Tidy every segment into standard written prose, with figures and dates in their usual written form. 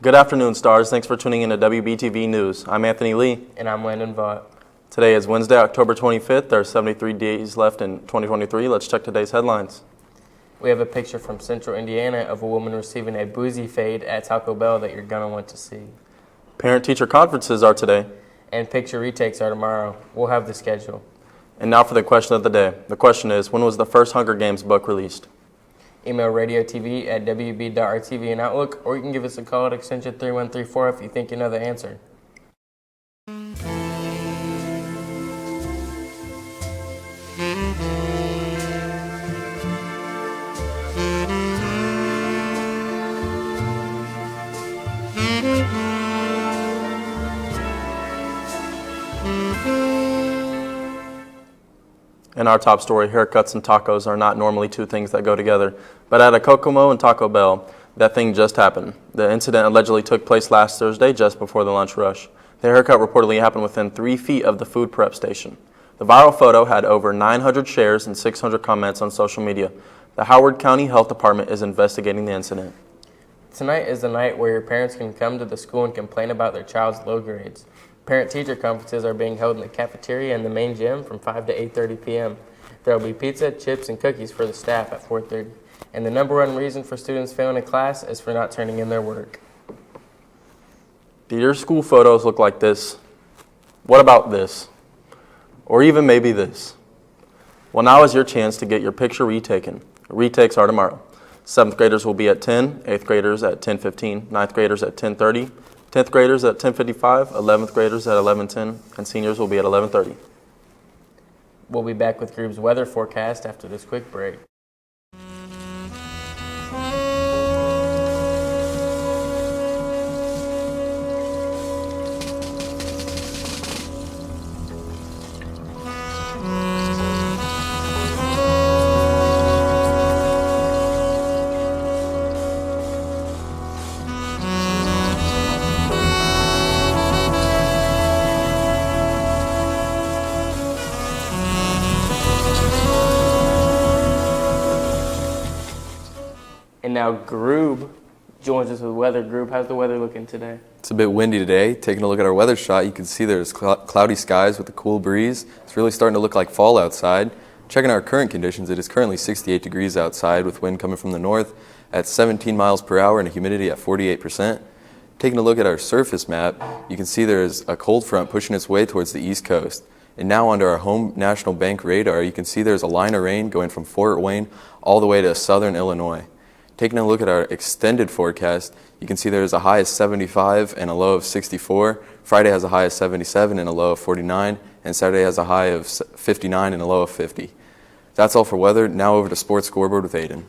Good afternoon, Stars. Thanks for tuning in to WBTV News. I'm Anthony Lee. And I'm Landon Vaught. Today is Wednesday, October 25th. There are 73 days left in 2023. Let's check today's headlines. We have a picture from Central Indiana of a woman receiving a boozy fade at Taco Bell that you're going to want to see. Parent-teacher conferences are today. And picture retakes are tomorrow. We'll have the schedule. And now for the question of the day. The question is, when was the first Hunger Games book released? Email radiotv@wb.rtv and Outlook, or you can give us a call at extension 3134 if you think you know the answer. In our top story, haircuts and tacos are not normally two things that go together. But at a Kokomo and Taco Bell, that thing just happened. The incident allegedly took place last Thursday just before the lunch rush. The haircut reportedly happened within 3 feet of the food prep station. The viral photo had over 900 shares and 600 comments on social media. The Howard County Health Department is investigating the incident. Tonight is the night where your parents can come to the school and complain about their child's low grades. Parent-teacher conferences are being held in the cafeteria and the main gym from 5 to 8:30 p.m. There will be pizza, chips, and cookies for the staff at 4:30. And the number one reason for students failing a class is for not turning in their work. Do your school photos look like this? What about this? Or even maybe this? Well, now is your chance to get your picture retaken. Retakes are tomorrow. 7th graders will be at 10, 8th graders at 10:15, 9th graders at 10:30, 10th graders at 10:55, 11th graders at 11:10, and seniors will be at 11:30. We'll be back with Group's weather forecast after this quick break. And now Groob joins us with weather. Groob, how's the weather looking today? It's a bit windy today. Taking a look at our weather shot, you can see there's cloudy skies with a cool breeze. It's really starting to look like fall outside. Checking our current conditions, it is currently 68 degrees outside with wind coming from the north at 17 miles per hour and a humidity at 48%. Taking a look at our surface map, you can see there is a cold front pushing its way towards the east coast. And now under our home National Bank radar, you can see there's a line of rain going from Fort Wayne all the way to southern Illinois. Taking a look at our extended forecast, you can see there's a high of 75 and a low of 64. Friday has a high of 77 and a low of 49, and Saturday has a high of 59 and a low of 50. That's all for weather. Now over to Sports Scoreboard with Aiden.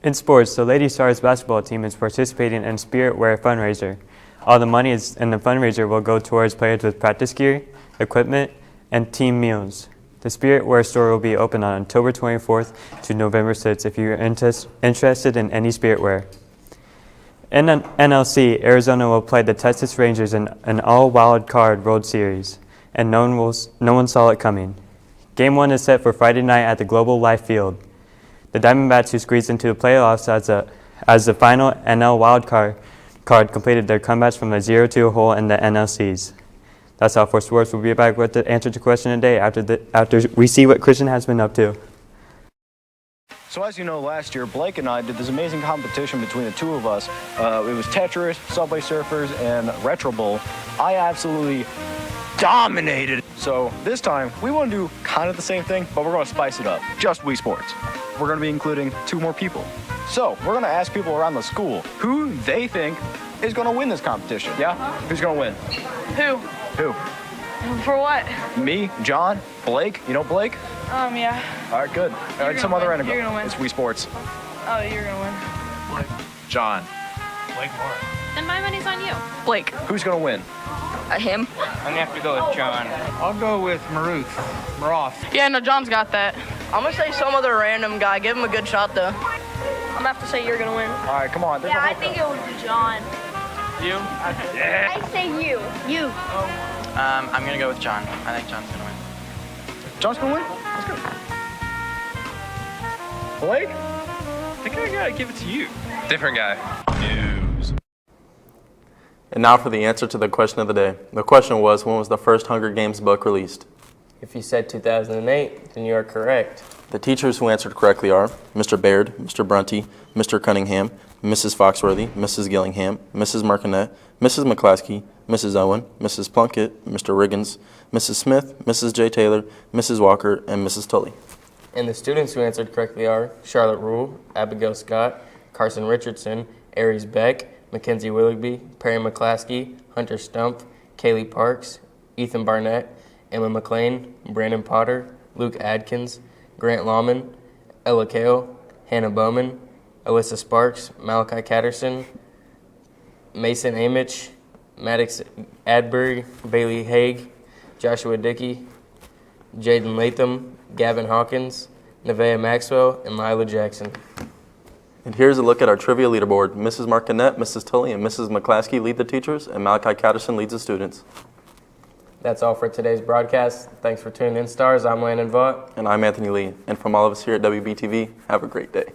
In sports, the Lady Stars basketball team is participating in Spirit Wear fundraiser. All the money in the fundraiser will go towards players with practice gear, equipment, and team meals. The Spirit Wear store will be open on October 24th to November 6th if you're interested in any Spirit Wear. In NLC, Arizona will play the Texas Rangers in an all-wild card World Series, and no one saw it coming. Game 1 is set for Friday night at the Global Life Field. The Diamondbacks, who squeezed into the playoffs as the final NL wild card completed their comebacks from a 0-2 hole in the NLCs. That's all for sports. We'll be back with the answer to question of the day after we see what Christian has been up to. So as you know, last year, Blake and I did this amazing competition between the two of us. It was Tetris, Subway Surfers, and Retro Bowl. I absolutely dominated. So this time, we want to do kind of the same thing, but we're going to spice it up. Just Wii Sports. We're going to be including 2 more people. So we're going to ask people around the school who they think is going to win this competition. Yeah? Who's going to win? Who? Who? For what? Me, John, Blake. You know Blake? Yeah. All right, good. All right, some other random. You're gonna win. It's Wii Sports. Oh, you're gonna win. John. Blake Moore. Then my money's on you. Blake. Who's going to win? Him. I'm gonna have to go with John. I'll go with Maroth. Yeah, no, John's got that. I'm gonna say some other random guy. Give him a good shot, though. I'm gonna have to say you're gonna win. All right, come on. Yeah, I think it would be John. You? Yeah. I say you. You. I'm gonna go with John. I think John's gonna win. John's gonna win? That's good. Blake? I think I gotta give it to you. Different guy. News. And now for the answer to the question of the day. The question was, when was the first Hunger Games book released? If you said 2008, then you are correct. The teachers who answered correctly are Mr. Baird, Mr. Brunty, Mr. Cunningham, Mrs. Foxworthy, Mrs. Gillingham, Mrs. Martinet, Mrs. McClaskey, Mrs. Owen, Mrs. Plunkett, Mr. Riggins, Mrs. Smith, Mrs. J. Taylor, Mrs. Walker, and Mrs. Tully. And the students who answered correctly are Charlotte Rule, Abigail Scott, Carson Richardson, Aries Beck, Mackenzie Willoughby, Perry McClaskey, Hunter Stump, Kaylee Parks, Ethan Barnett, Emma McLean, Brandon Potter, Luke Adkins, Grant Lawman, Ella Kale, Hannah Bowman, Alyssa Sparks, Malachi Catterson, Mason Amich, Maddox Adbury, Bailey Haig, Joshua Dickey, Jaden Latham, Gavin Hawkins, Nevaeh Maxwell, and Lila Jackson. And here's a look at our trivia leaderboard. Mrs. Martinet, Mrs. Tully, and Mrs. McClaskey lead the teachers, and Malachi Catterson leads the students. That's all for today's broadcast. Thanks for tuning in, Stars. I'm Landon Vaught. And I'm Anthony Lee. And from all of us here at WBTV, have a great day.